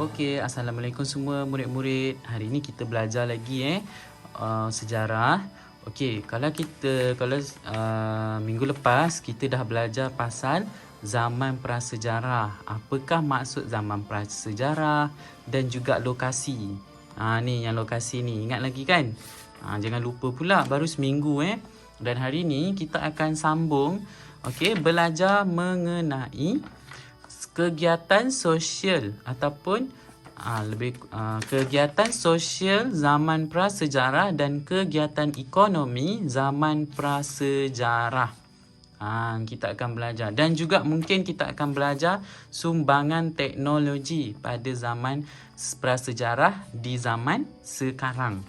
Okey, Assalamualaikum semua murid-murid. Hari ni kita belajar lagi sejarah. Okey, kalau minggu lepas kita dah belajar pasal zaman prasejarah. Apakah maksud zaman prasejarah dan juga lokasi. Ni yang lokasi ni. Ingat lagi kan? Jangan lupa pula baru seminggu Dan hari ni kita akan sambung belajar mengenai kegiatan sosial ataupun kegiatan sosial zaman prasejarah dan kegiatan ekonomi zaman prasejarah. Kita akan belajar dan juga mungkin kita akan belajar sumbangan teknologi pada zaman prasejarah di zaman sekarang.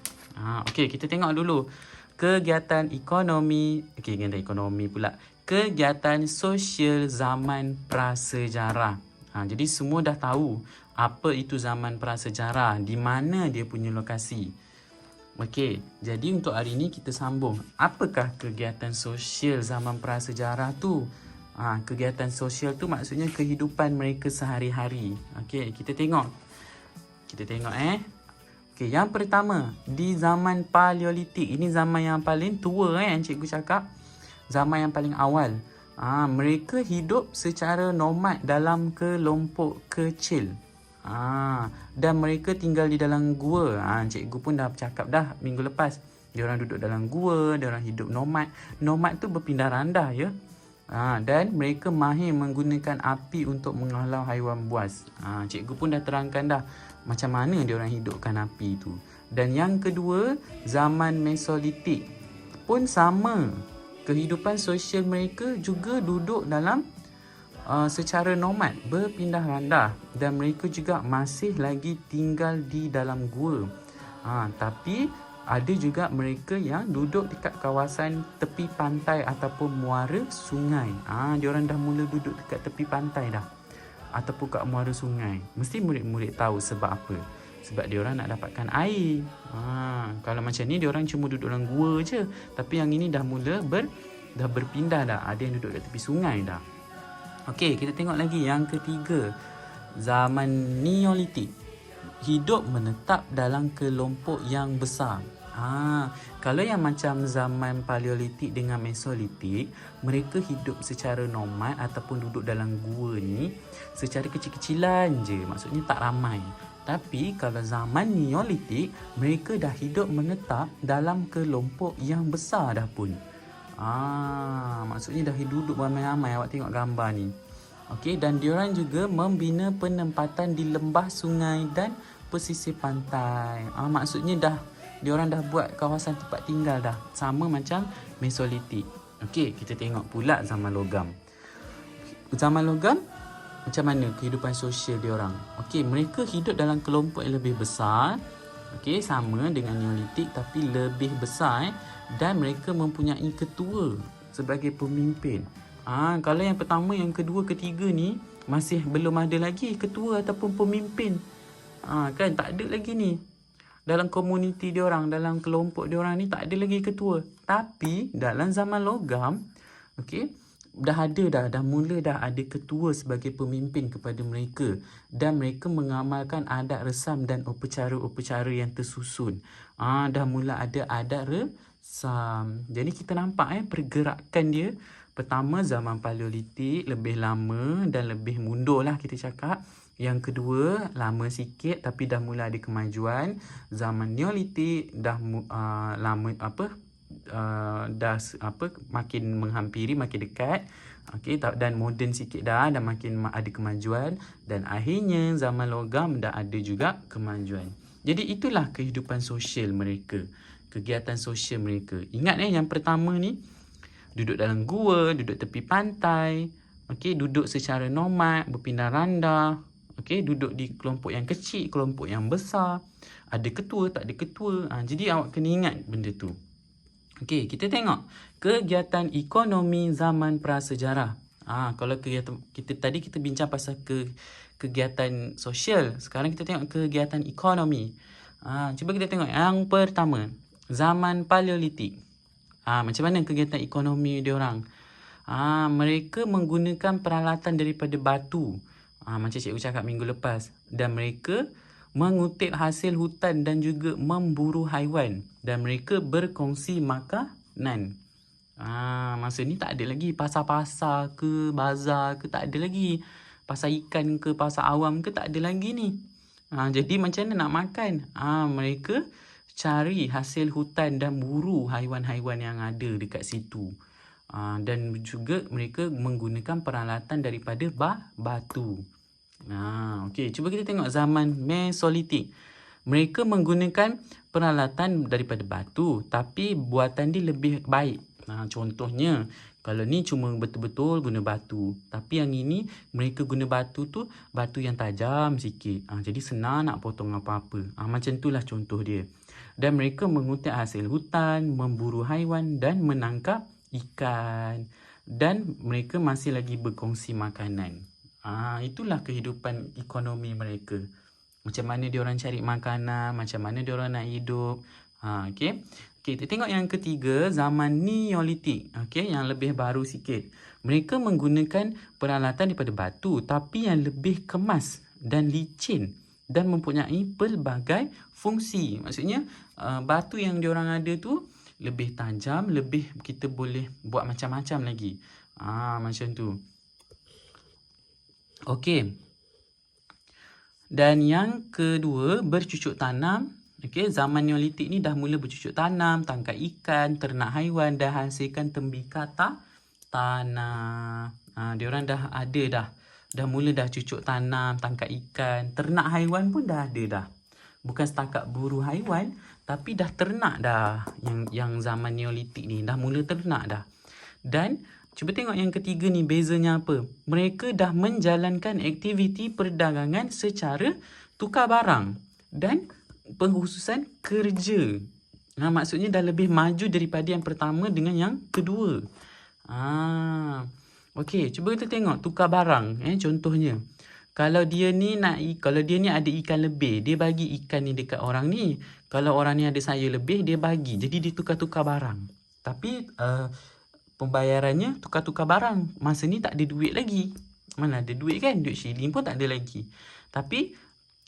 Okey, kita tengok dulu kegiatan ekonomi, kegiatan ekonomi pula. Kegiatan sosial zaman prasejarah. Jadi semua dah tahu apa itu zaman prasejarah, di mana dia punya lokasi. Okey, jadi untuk hari ini kita sambung. Apakah kegiatan sosial zaman prasejarah tu? Kegiatan sosial tu maksudnya kehidupan mereka sehari-hari. Okey, kita tengok. Okey, yang pertama, di zaman Paleolitik. Ini zaman yang paling tua yang cikgu cakap. Zaman yang paling awal. Mereka hidup secara nomad dalam kelompok kecil. Dan mereka tinggal di dalam gua. Cikgu pun dah cakap dah minggu lepas. Diorang duduk dalam gua, diorang hidup nomad. Nomad tu berpindah randah ya. Dan mereka mahir menggunakan api untuk menghalau haiwan buas. Cikgu pun dah terangkan dah macam mana diorang hidupkan api tu. Dan yang kedua, zaman Mesolitik pun sama. Kehidupan sosial mereka juga duduk dalam secara nomad, berpindah randah, dan mereka juga masih lagi tinggal di dalam gua. Tapi ada juga mereka yang duduk dekat kawasan tepi pantai ataupun muara sungai. Diorang dah mula duduk dekat tepi pantai dah ataupun kat muara sungai. Mesti murid-murid tahu sebab apa. Sebab diorang nak dapatkan air. Kalau macam ni diorang cuma duduk dalam gua je. Tapi yang ini dah mula dah berpindah dah. Ada yang duduk kat tepi sungai dah. Okey, kita tengok lagi yang ketiga. Zaman Neolitik. Hidup menetap dalam kelompok yang besar. Kalau yang macam zaman Paleolitik dengan Mesolitik, mereka hidup secara nomad ataupun duduk dalam gua ni secara kecil-kecilan je. Maksudnya tak ramai. Tapi kalau zaman Neolitik, mereka dah hidup menetap dalam kelompok yang besar dah pun. Maksudnya dah duduk ramai-ramai. Awak tengok gambar ni. Okey, dan diorang juga membina penempatan di lembah, sungai dan pesisir pantai. Maksudnya diorang dah buat kawasan tempat tinggal dah. Sama macam Mesolitik. Okey, kita tengok pula zaman logam. Zaman logam, macam mana kehidupan sosial diorang? Okey, mereka hidup dalam kelompok yang lebih besar. Okey, sama dengan Neolitik tapi lebih besar dan mereka mempunyai ketua sebagai pemimpin. Kalau yang pertama, yang kedua, ketiga ni masih belum ada lagi ketua ataupun pemimpin. Kan tak ada lagi ni. Dalam komuniti diorang, dalam kelompok diorang ni tak ada lagi ketua. Tapi dalam zaman logam, okey, dah mula ada ketua sebagai pemimpin kepada mereka, dan mereka mengamalkan adat resam dan upacara-upacara yang tersusun. Dah mula ada adat resam. Jadi kita nampak pergerakan dia. Pertama, zaman Paleolitik lebih lama dan lebih mundur lah kita cakap. Yang kedua, lama sikit tapi dah mula ada kemajuan. Zaman Neolitik dah makin menghampiri, makin dekat. Okey, dan moden sikit dah makin ada kemajuan, dan akhirnya zaman logam dah ada juga kemajuan. Jadi itulah kehidupan sosial mereka, kegiatan sosial mereka. Ingat yang pertama ni duduk dalam gua, duduk tepi pantai, okey, duduk secara nomad, berpindah randah, okey, duduk di kelompok yang kecil, kelompok yang besar, ada ketua, tak ada ketua. Jadi awak kena ingat benda tu. Okey, kita tengok kegiatan ekonomi zaman prasejarah. Kalau kita bincang pasal kegiatan sosial, sekarang kita tengok kegiatan ekonomi. Cuba kita tengok yang pertama, zaman Paleolitik. Macam mana kegiatan ekonomi diorang? Mereka menggunakan peralatan daripada batu. Macam cikgu cakap minggu lepas. Dan mereka mengutip hasil hutan dan juga memburu haiwan. Dan mereka berkongsi makanan. Masa ni tak ada lagi pasar-pasar ke, bazar ke, tak ada lagi. Pasar ikan ke, pasar awam ke, tak ada lagi ni. Jadi macam mana nak makan? Mereka cari hasil hutan dan buru haiwan-haiwan yang ada dekat situ. Dan juga mereka menggunakan peralatan daripada batu. Okey, cuba kita tengok zaman Mesolitik. Mereka menggunakan peralatan daripada batu, tapi buatan dia lebih baik. Contohnya, kalau ni cuma betul-betul guna batu. Tapi yang ini, mereka guna batu tu, batu yang tajam sikit. Jadi senang nak potong apa-apa. Macam itulah contoh dia. Dan mereka mengutip hasil hutan, memburu haiwan dan menangkap ikan. Dan mereka masih lagi berkongsi makanan. Itulah kehidupan ekonomi mereka. Macam mana diorang cari makanan, macam mana diorang nak hidup. Okay, kita tengok yang ketiga, zaman Neolitik. Okay, yang lebih baru sikit. Mereka menggunakan peralatan daripada batu, tapi yang lebih kemas dan licin dan mempunyai pelbagai fungsi. Maksudnya, batu yang diorang ada tu lebih tajam, lebih kita boleh buat macam-macam lagi. Macam tu. Okey. Dan yang kedua, bercucuk tanam. Okey, zaman Neolitik ni dah mula bercucuk tanam, tangkap ikan, ternak haiwan dan hasilkan tembikar tanah. Diorang dah ada dah. Dah mula dah cucuk tanam, tangkap ikan, ternak haiwan pun dah ada dah. Bukan setakat buru haiwan, tapi dah ternak dah. Yang zaman Neolitik ni dah mula ternak dah. Dan cuba tengok yang ketiga ni, bezanya apa? Mereka dah menjalankan aktiviti perdagangan secara tukar barang dan pengkhususan kerja. Maksudnya dah lebih maju daripada yang pertama dengan yang kedua. Okey, cuba kita tengok tukar barang. Contohnya, kalau dia ni ada ikan lebih, dia bagi ikan ni dekat orang ni. Kalau orang ni ada sayur lebih, dia bagi. Jadi dia tukar-tukar barang. Tapi pembayarannya tukar-tukar barang. Masa ni tak ada duit lagi. Mana ada duit kan? Duit shilling pun tak ada lagi. Tapi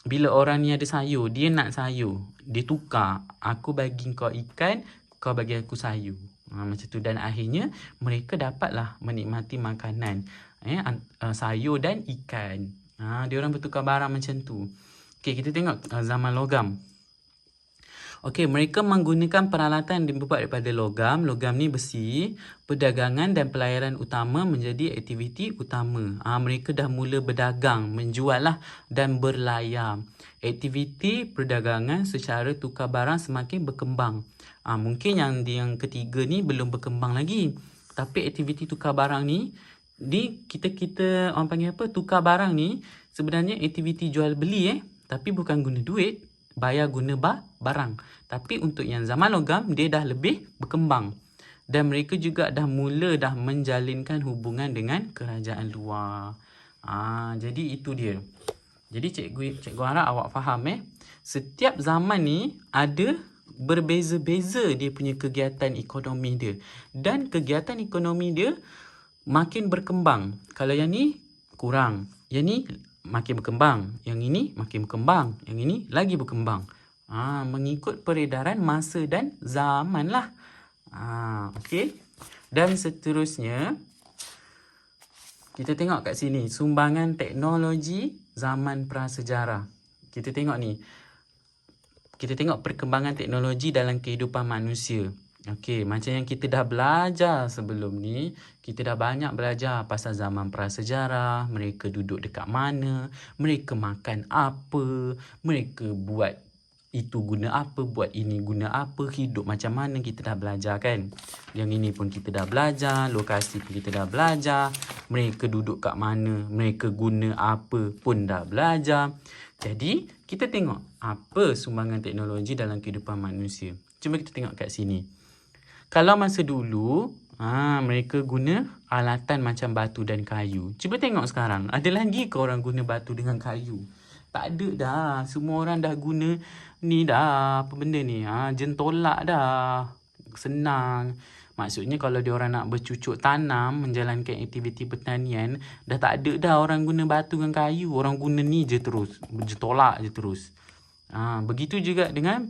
bila orang ni ada sayur, dia nak sayur, dia tukar. Aku bagi kau ikan, kau bagi aku sayur. Macam tu. Dan akhirnya mereka dapatlah menikmati makanan, sayur dan ikan. Diorang bertukar barang macam tu. Okey, kita tengok zaman logam. Okey, mereka menggunakan peralatan yang dibuat daripada logam. Logam ni besi. Perdagangan dan pelayaran utama menjadi aktiviti utama. Mereka dah mula berdagang, menjual lah dan berlayar. Aktiviti perdagangan secara tukar barang semakin berkembang. Mungkin yang ketiga ni belum berkembang lagi. Tapi aktiviti tukar barang ni, kita orang panggil apa? Tukar barang ni sebenarnya aktiviti jual beli tapi bukan guna duit, bayar guna barang. Tapi untuk yang zaman logam, dia dah lebih berkembang. Dan mereka juga dah mula menjalinkan hubungan dengan kerajaan luar. Jadi itu dia. Jadi cikgu harap awak faham setiap zaman ni ada berbeza-beza dia punya kegiatan ekonomi dia. Dan kegiatan ekonomi dia makin berkembang. Kalau yang ni kurang, yang ni makin berkembang, yang ini makin berkembang, yang ini lagi berkembang. Mengikut peredaran masa dan zaman lah. Okey. Dan seterusnya, kita tengok kat sini, sumbangan teknologi zaman prasejarah. Kita tengok ni. Kita tengok perkembangan teknologi dalam kehidupan manusia. Okey, macam yang kita dah belajar sebelum ni, kita dah banyak belajar pasal zaman prasejarah, mereka duduk dekat mana, mereka makan apa, mereka buat itu guna apa, buat ini guna apa, hidup macam mana, kita dah belajar kan. Yang ini pun kita dah belajar, lokasi pun kita dah belajar, mereka duduk kat mana, mereka guna apa pun dah belajar. Jadi, kita tengok apa sumbangan teknologi dalam kehidupan manusia. Cuba kita tengok kat sini. Kalau masa dulu, mereka guna alatan macam batu dan kayu. Cuba tengok sekarang, ada lagi ke orang guna batu dengan kayu? Tak ada dah. Semua orang dah guna ni dah. Apa benda ni? Jentolak dah. Senang. Maksudnya kalau diorang nak bercucuk tanam, menjalankan aktiviti pertanian, dah tak ada dah orang guna batu dengan kayu. Orang guna ni je terus. Tolak je terus. Begitu juga dengan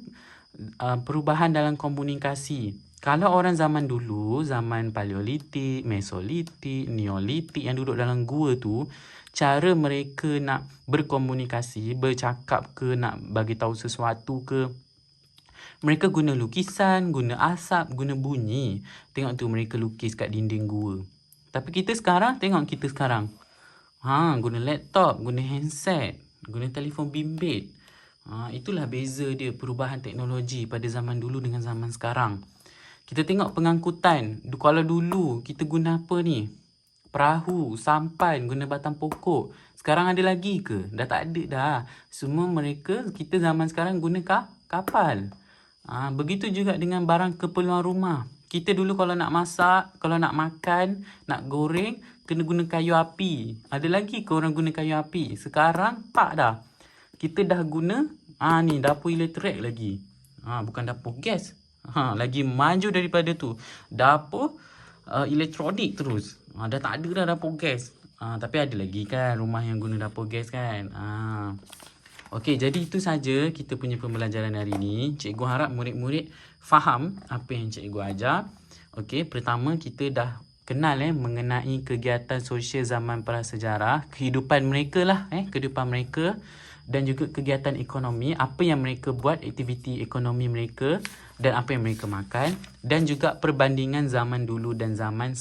perubahan dalam komunikasi. Kalau orang zaman dulu, zaman Paleolitik, Mesolitik, Neolitik yang duduk dalam gua tu, cara mereka nak berkomunikasi, bercakap ke, nak bagi tahu sesuatu ke, mereka guna lukisan, guna asap, guna bunyi. Tengok tu mereka lukis kat dinding gua. Tapi kita sekarang, tengok kita sekarang. Guna laptop, guna handset, guna telefon bimbit. Itulah beza dia, perubahan teknologi pada zaman dulu dengan zaman sekarang. Kita tengok pengangkutan. Kalau dulu kita guna apa ni? Perahu, sampan, guna batang pokok. Sekarang ada lagi ke? Dah tak ada dah. Semua mereka, kita zaman sekarang guna kapal. Begitu juga dengan barang keperluan rumah. Kita dulu kalau nak masak, kalau nak makan, nak goreng, kena guna kayu api. Ada lagi ke orang guna kayu api? Sekarang tak dah. Kita dah guna ni dapur elektrik lagi. Bukan dapur gas. Lagi maju daripada tu. Dapur elektronik terus. Dah tak ada dah dapur gas. Tapi ada lagi kan rumah yang guna dapur gas kan. Okey, jadi itu saja kita punya pembelajaran hari ini. Cikgu harap murid-murid faham apa yang cikgu ajar. Okey, pertama kita dah kenal mengenai kegiatan sosial zaman prasejarah, kehidupan mereka lah, kehidupan mereka, dan juga kegiatan ekonomi, apa yang mereka buat, aktiviti ekonomi mereka, dan apa yang mereka makan, dan juga perbandingan zaman dulu dan zaman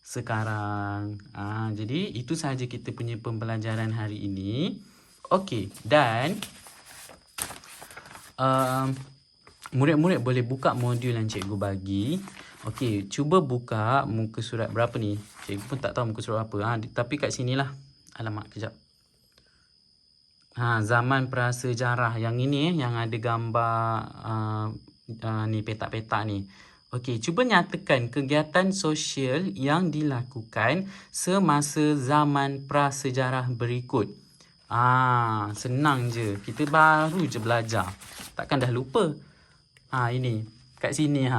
sekarang. Jadi itu sahaja kita punya pembelajaran hari ini. Okey, dan murid-murid boleh buka modul yang cikgu bagi. Okey, cuba buka muka surat berapa ni? Cikgu pun tak tahu muka surat apa. Tapi kat sinilah. Alamak, kejap. Zaman prasejarah. Yang ini yang ada gambar ni petak-petak ni. Okey, cuba nyatakan kegiatan sosial yang dilakukan semasa zaman prasejarah berikut. Senang je. Kita baru je belajar. Takkan dah lupa. Ini. Kat sini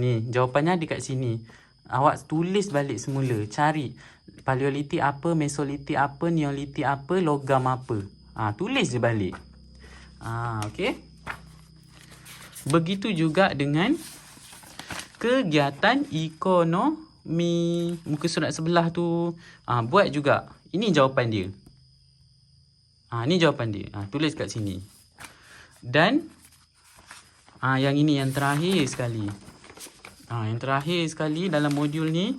ni. Jawapannya ada kat sini. Awak tulis balik semula. Cari. Paleolitik apa, Mesolitik apa, Neolitik apa, logam apa. Tulis je balik. Okey. Begitu juga dengan kegiatan ekonomi. Muka surat sebelah tu. Buat juga. Ini jawapan dia. Ni jawapan dia. Tulis kat sini. Dan yang ini yang terakhir sekali. Yang terakhir sekali dalam modul ni,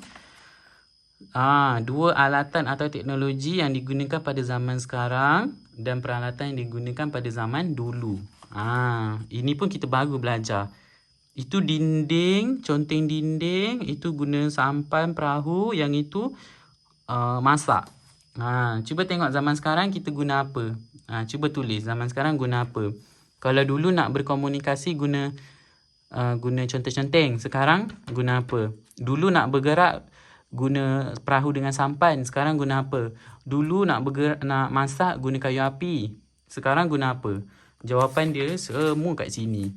dua alatan atau teknologi yang digunakan pada zaman sekarang dan peralatan yang digunakan pada zaman dulu. Ini pun kita baru belajar. Itu dinding, conteng dinding, itu guna sampan, perahu, yang itu masak. Cuba tengok zaman sekarang kita guna apa. Cuba tulis zaman sekarang guna apa. Kalau dulu nak berkomunikasi guna conteng-conteng. Sekarang guna apa? Dulu nak bergerak guna perahu dengan sampan. Sekarang guna apa? Dulu nak masak guna kayu api. Sekarang guna apa? Jawapan dia semua kat sini.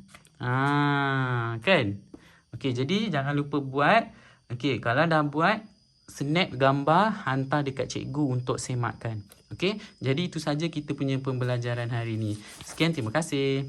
Kan? Okey, jadi jangan lupa buat. Okey, kalau dah buat, snap gambar, hantar dekat cikgu untuk semakkan. Okey, jadi itu saja kita punya pembelajaran hari ini. Sekian, terima kasih.